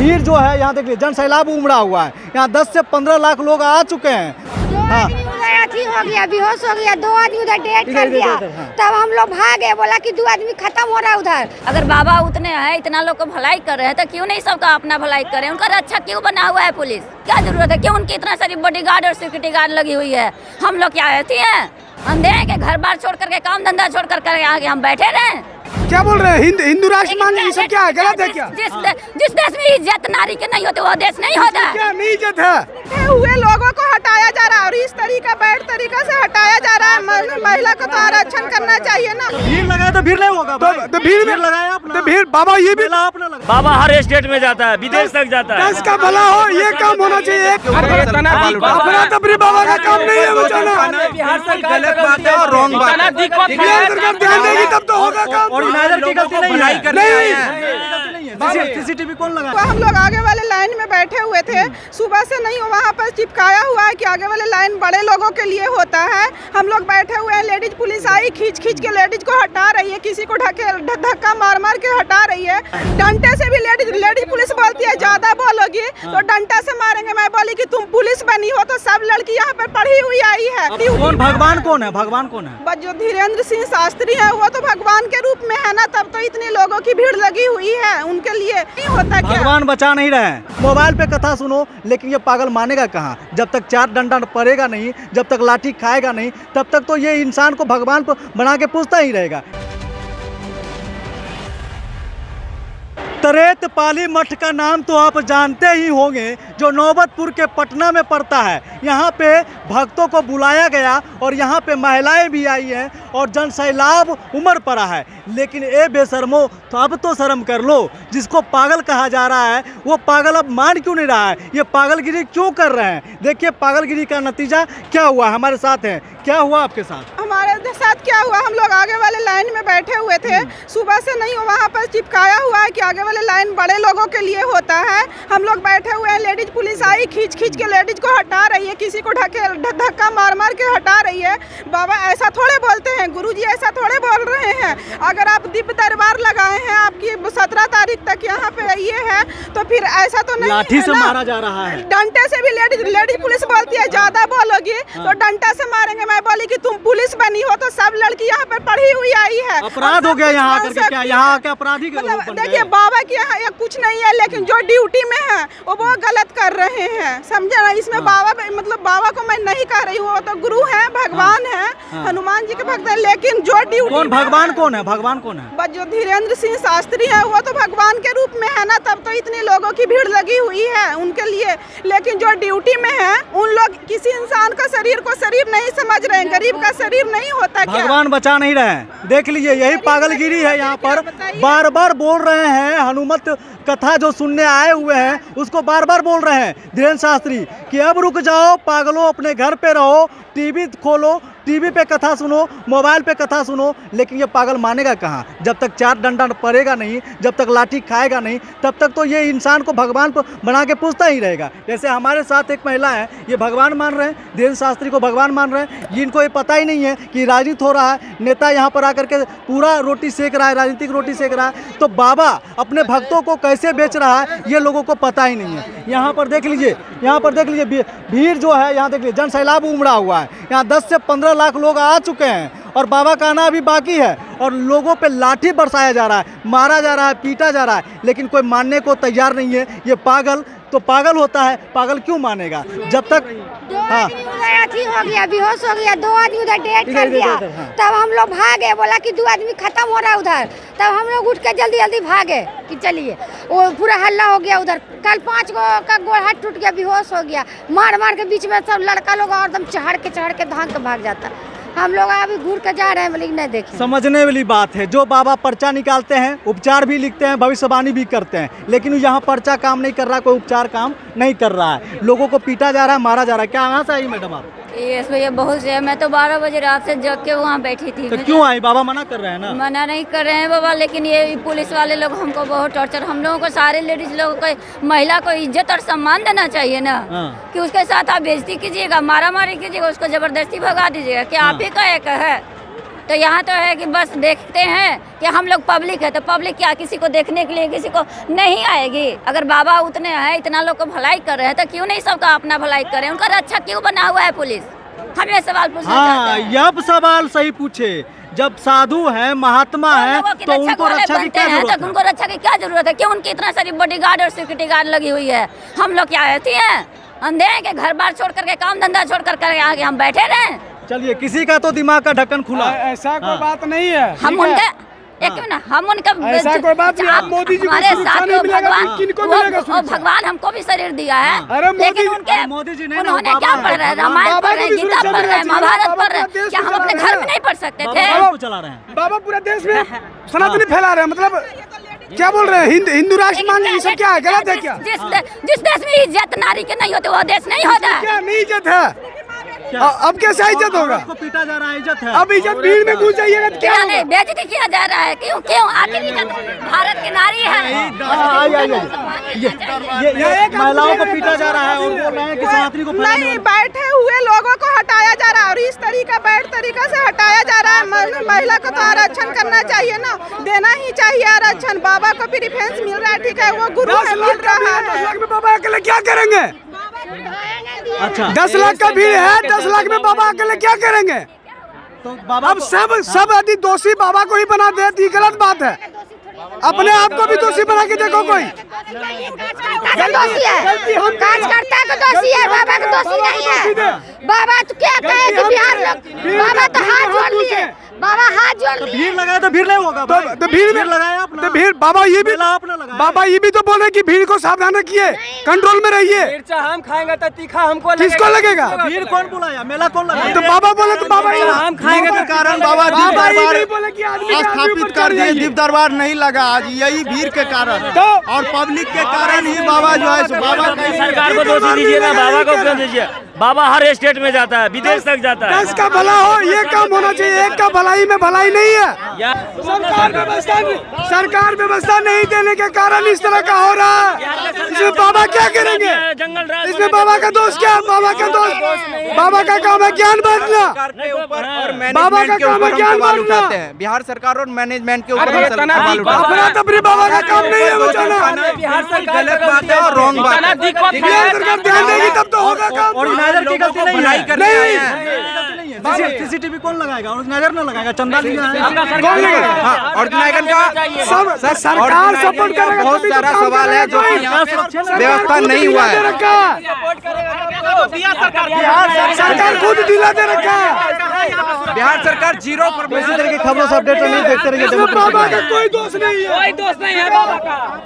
भीड़ जो है यहाँ देख लीजिए, जन सैलाब उमड़ा हुआ है। यहाँ 10 से 15 लाख लोग आ चुके हैं। हाँ, अथी हो गया, बेहोश हो गया, 2 आदमी उधर डेथ कर दिया। तब हम लोग भागे, बोला कि 2 आदमी खत्म हो रहा है उधर। अगर बाबा उतने हैं, इतना लोग को भलाई कर रहे हैं, तो क्यों नहीं सबका अपना भलाई करें? उनका रक्षा क्यों बना हुआ है पुलिस? क्या जरूरत है? क्यों उनकी इतना सारी बॉडीगार्ड और सिक्योरिटी गार्ड लगी हुई है? हम लोग क्या ऐसी हैं? हम दें कि घर बार छोड़ करके, काम धंधा छोड़ कर आगे हम बैठे रहें? क्या बोल रहे हैं? हिंदू राष्ट्र मान ये सब क्या है? गलत है क्या? जिस देश में इज्जत नारी के नहीं होते वो देश नहीं होता। क्या नहीं इज्जत है? हुए लोगों को हटाया जा रहा है और इस तरीका बैड तरीका से हटाया जा रहा है। महिला को तो आरक्षण करना चाहिए ना। भीड़ लगाए तो भीड़ नहीं होगा। तो भीड़ लगाया आपने, तो भीड़ बाबा ये भी आपने लगाया। बाबा हर स्टेट में जाता है, विदेश तक जाता है। देश का भला हो, ये काम होना चाहिए। अपना तबरी बाबा का काम नहीं है बचाना। गलत बात है और रॉन्ग बात है। सरकार ध्यान देगी तब तो होगा काम। ऑर्गेनाइजर की गलती नहीं है। सीसीटीवी कौन लगा? हम लोग आगे वाले लाइन में बैठे हुए थे, सुबह से नहीं वहाँ पर चिपकाया हुआ है कि आगे वाले लाइन बड़े लोगों के लिए होता है। हम लोग बैठे हुए हैं, लेडीज पुलिस आई, खींच के लेडीज को हटा रही है, किसी को धक्का मार के हटा रही है। डंडे से भी लेडीज पुलिस बोलती है ज्यादा बोलोगी तो डंडा से मारेंगे। मैं बोली कि तुम पुलिस बनी हो तो सब लड़की यहाँ पर पढ़ी हुई आई है। कौन भगवान कौन है? भगवान कौन है? जो धीरेन्द्र सिंह शास्त्री है वो तो भगवान के रूप में है ना, तब तो इतनी लोगों की भीड़ लगी हुई है उनके लिए। नहीं होता क्या? भगवान बचा नहीं रहे हैं। मोबाइल पे कथा सुनो, लेकिन ये पागल मानेगा कहाँ? जब तक 4 डंडा पड़ेगा नहीं, जब तक लाठी खाएगा नहीं, तब तक तो ये इंसान को भगवान बना के पूछता ही रहेगा। तरेत पाली मठ का नाम तो आप जानते ही होंगे, जो नौबतपुर के पटना में पड़ता है। यहाँ पे भक्तों को बुलाया गया और यहाँ पे महिलाएं भी आई हैं और जन सैलाब उमड़ पड़ा है। लेकिन ए बेशर्मो, तो अब तो शर्म कर लो। जिसको पागल कहा जा रहा है वो पागल अब मान क्यों नहीं रहा है? ये पागलगिरी क्यों कर रहे हैं? देखिए पागलगिरी का नतीजा क्या हुआ। हमारे साथ है, क्या हुआ आपके साथ? हमारे साथ क्या हुआ, हम लोग आगे वाले लाइन में बैठे हुए थे, सुबह से नहीं वहाँ पर चिपकाया हुआ है कि आगे वाले लाइन बड़े लोगों के लिए होता है। हम लोग बैठे हुए हैं, लेडीज पुलिस आई, खींच के लेडीज को हटा रही है, किसी को धक्का मार के हटा रही है। बाबा ऐसा थोड़े बोलते हैं, गुरुजी ऐसा थोड़े बोल रहे हैं। अगर आप दिव्य दरबार लगाए हैं, आपकी 17 तारीख तक यहाँ पे ये है, तो फिर ऐसा तो नहीं लाठी है से ना? मारा जा रहा है। डंडे से भी लेडीज पुलिस बोलती है ज्यादा बोलोगी तो डंडा से मारेंगे। मैं बोली कि तुम पुलिस बनी हो तो सब लड़की यहाँ पर पढ़ी हुई आई है। अपराध हो गया यहाँ आकर के? क्या यहाँ आके अपराधी के मतलब देखिए बाबा की यहाँ कुछ नहीं है, लेकिन जो ड्यूटी में है वो गलत कर रहे हैं, समझे ना? इसमें बाबा मतलब बाबा को मैं नहीं कह रही हूँ, वो तो गुरु है, भगवान है, हनुमान जी के भक्त है। लेकिन जो ड्यूटी कौन भगवान कौन है? भगवान कौन है? जो धीरेन्द्र सिंह शास्त्री है वो तो भगवान के रूप में है ना, तब तो इतनी लोगों की भीड़ लगी हुई है उनके लिए। लेकिन जो ड्यूटी में है उन लोग किसी इंसान का शरीर को शरीर नहीं समझ रहे हैं, गरीब का शरीर नहीं होता क्या? भगवान बचा नहीं रहे हैं। देख लीजिए यही पागलगिरी है। यहाँ पर बार बार बोल रहे हैं, हनुमत कथा जो सुनने आए हुए हैं उसको बार बार बोल रहे हैं धीरेन्द्र शास्त्री कि अब रुक जाओ पागलों, अपने घर पे रहो, टीवी खोलो, टीवी पे कथा सुनो, मोबाइल पे कथा सुनो। लेकिन ये पागल मानेगा कहाँ? जब तक 4 डंडा पड़ेगा नहीं, जब तक लाठी खाएगा नहीं, तब तक तो ये इंसान को भगवान बना के पूछता ही रहेगा। जैसे हमारे साथ एक महिला है, ये भगवान मान रहे हैं, धीरेन्द्र शास्त्री को भगवान मान रहे हैं। जिनको ये पता ही नहीं है कि राजनीति हो रहा है, नेता यहाँ पर आकर के पूरा रोटी सेक रहा है, राजनीतिक रोटी सेक रहा है। तो बाबा अपने भक्तों को कैसे बेच रहा है ये लोगों को पता ही नहीं है। यहाँ पर देख लीजिए, भीड़ जो है, यहाँ देख लीजिए, जन सैलाब उमड़ा हुआ है। यहाँ 10 से 15 लाख लोग आ चुके हैं और बाबा का आना अभी बाकी है। और लोगों पे लाठी बरसाया जा रहा है, मारा जा रहा है, पीटा जा रहा है, लेकिन कोई मानने को तैयार नहीं है। ये पागल तो पागल होता है, पागल क्यों मानेगा? जब तक अथी हो गया, बेहोश हो गया, 2 आदमी उधर डेथ कर दिया। तब हम लोग भागे, बोला कि 2 आदमी खत्म हो रहा है उधर। तब हम लोग उठ के जल्दी भागे कि चलिए, वो पूरा हल्ला हो गया उधर। कल 5 का गोड़ हाथ टूट गया, बेहोश हो गया, मार के बीच में सब लड़का लोग और एकदम चढ़ के भाग के भाग जाता। हम लोग अभी घूर के जा रहे हैं, लेकिन नहीं देखे। समझने वाली बात है, जो बाबा पर्चा निकालते हैं, उपचार भी लिखते हैं, भविष्यवाणी भी करते हैं, लेकिन यहाँ पर्चा काम नहीं कर रहा, कोई उपचार काम नहीं कर रहा है। लोगों को पीटा जा रहा है, मारा जा रहा है। क्या यहाँ से आई मैडम आप? यस भैया, बहुत से। मैं तो 12 बजे रात से जग के वहाँ बैठी थी। तो क्यों आई? बाबा मना कर रहे हैं ना? मना नहीं कर रहे हैं बाबा, लेकिन ये पुलिस वाले लोग हमको बहुत टॉर्चर। हम लोगों को, सारे लेडीज लोगों को, महिला को इज्जत और सम्मान देना चाहिए ना। कि उसके साथ आप बेइज्जती कीजिएगा, मारा मारी कीजिएगा, उसको जबरदस्ती भगा दीजिएगा। क्या आप ही का एक है? तो यहाँ तो है कि बस देखते हैं कि हम लोग पब्लिक है, तो पब्लिक क्या किसी को देखने के लिए किसी को नहीं आएगी। अगर बाबा उतने हैं, इतना लोग को भलाई कर रहे हैं, तो क्यों नहीं सबका अपना भलाई करें? उनका रक्षा क्यों बना हुआ है पुलिस? हम ये सवाल पूछना चाहते हैं। यह सवाल सही पूछे। जब साधु है, महात्मा है, तो उनको रक्षा की क्या जरूरत है? उनको रक्षा की क्या जरूरत है? क्यों उनकी इतना सारी बॉडीगार्ड और सिक्योरिटी गार्ड लगी हुई है? हम लोग क्या ऐसी हैं? अंधे हैं कि घर बार छोड़ करके, काम धंधा छोड़ करके आगे हम बैठे रहें? चलिए, किसी का तो दिमाग का ढक्कन खुला। ऐसा कोई बात नहीं है। हम उनके एक मिनट, हम उनका ऐसा कोई बात नहीं। आप मोदी जी को हमारे सुरक्षा साथ नहीं वो मिलेगा, भगवान, किनको मिलेगा वो सुरक्षा? भगवान हमको भी शरीर दिया है। अरे लेकिन उनके मोदी जी नहीं, उन्होंने बाबा क्या है। पढ़ रहे हैं? भगवान रामायण बाबा पढ़ को रहे भी हैं, गीता सुरक्षा पढ़ रहे हैं, मिलना चाहिए। महाभारत बाबा पढ़ रहे हैं। पूरा देश क्या हम को अपने चला घर रहे में नहीं पढ़ सकते बाबा थे? देश को चला रहे हैं। बाबा पूरा देश में सनातनी फैला रहे हैं। मतलब क्या बोल रहे हैं? हिंदू राष्ट्र मान ये सब क्या है? गलत है क्या? जिस देश में इज्जत नारी के नहीं होते, वो देश नहीं होता। क्या नहीं इज्जत है? अब कैसा इज्जत होगा? उसको पीटा जा रहा है, इज्जत है। अब इज्जत भीड़ में घुस जाइएगा तो क्या क्या होगा? नहीं बेइज्जती किया जा रहा है? क्यों क्यों? आखिर इज्जत भारत की नारी है। ये महिलाओं को पीटा जा रहा है और बोल रहे हैं कि सनातनी को फैलाने नहीं, बैठे हुए लोगों को हटाया जा रहा है और इस तरीका से हटाया जा रहा है। महिला को तो आरक्षण करना चाहिए ना, देना ही चाहिए आरक्षण। बाबा को प्रिफरेंस मिल रहा है, ठीक है, वो गुरु है, मिल रहा है। 10 लाख में बाबा अकेले क्या करेंगे? अच्छा, 10 लाख का भीड़ है, 10 लाख में बाबा अकेले क्या करेंगे? तो बाबा अब सब यदि दोषी बाबा को ही बना दे तो ये गलत बात है। अपने आप को भी दोषी बना के देखो कोई। दोषी है, कार्यकर्ता का दोषी है, बाबा का दोषी नहीं है। बाबा तो क्या कहे कि बिहार लोग, बाबा तो हाथ जोड़ लिए, बाबा हाथ जोड़ लिए। भीड़ लगाए तो भीड़ नहीं होगा भाई। तो भीड़ में लगाया आपने, तो भीड़ बाबा ये भी मेला आपने लगाया। बाबा ये भी तो बोले कि भीड़ को सावधान रखिए, कंट्रोल में रहिए। मिर्चा हम खाएंगे तो तीखा हमको किसको लगेगा? भीड़ कौन बुलाया? मेला कौन लगाया? तो बाबा बोले तो बाबा हम खाएंगे तो कारण बाबा दीप बाबा ये दरबार नहीं बोले कि आदमी के आदमी स्थापित ऊपर कर चढ़ दिए। जाइए। दीप दरबार नहीं लगा आज, यही भीड़ के कारण और पब्लिक के कारण ही बाबा जो है सो बाबा का सरकार को दोष दीजिए ना, बाबा को क्यों दीजिए? बाबा हर स्टेट में जाता है, विदेश तक जाता है। 10 का भला हो, ये काम होना चाहिए। एक का भलाई में भलाई नहीं है। या सरकार व्यवस्था नहीं देने के कारण इस तरह का हो रहा है। इसमें बाबा क्या करेंगे? जंगल राज इसमें बाबा का दोष क्या? बाबा का दोष, बाबा का काम है ज्ञान बांटना। के ऊपर और बाबा का मैनेजमेंट के काम है ऊपर ज्ञान हम सवाल बांटना। उठाते हैं। बिहार सरकार और मैनेजमेंट के ऊपर अरे हम इतना सवाल दिक्कत उठाते अपना तबरी बाबा का काम नहीं है बचाना। बिहार सरकार गलत बात है और रॉन्ग बात है। बिहार सरकार ध्यान देगी तब तो होगा काम। ऑर्गेनाइजर की गलती नहीं भलाई है। करने आए हैं। सीसीटीवी कौन लगाएगा? ऑर्गेनाइजर न लगाएगा, चंदा लिया है। कौन लेगा? हाँ, ऑर्गेनाइजर का सब सरकार ऑर्गेनाइजर सपोर्ट का करेगा बहुत तभी तो सारा काम सवाल है जो करेगा। कि यहाँ पे व्यवस्था नहीं हुआ है। सरकार खुद दिला दे रखा है। बिहार सरकार 0% इसी तरह की खबरों से अपडेट नहीं देखते रहिए। इसमें बाबा का कोई दोष नहीं है। कोई दोष नहीं है बाबा का।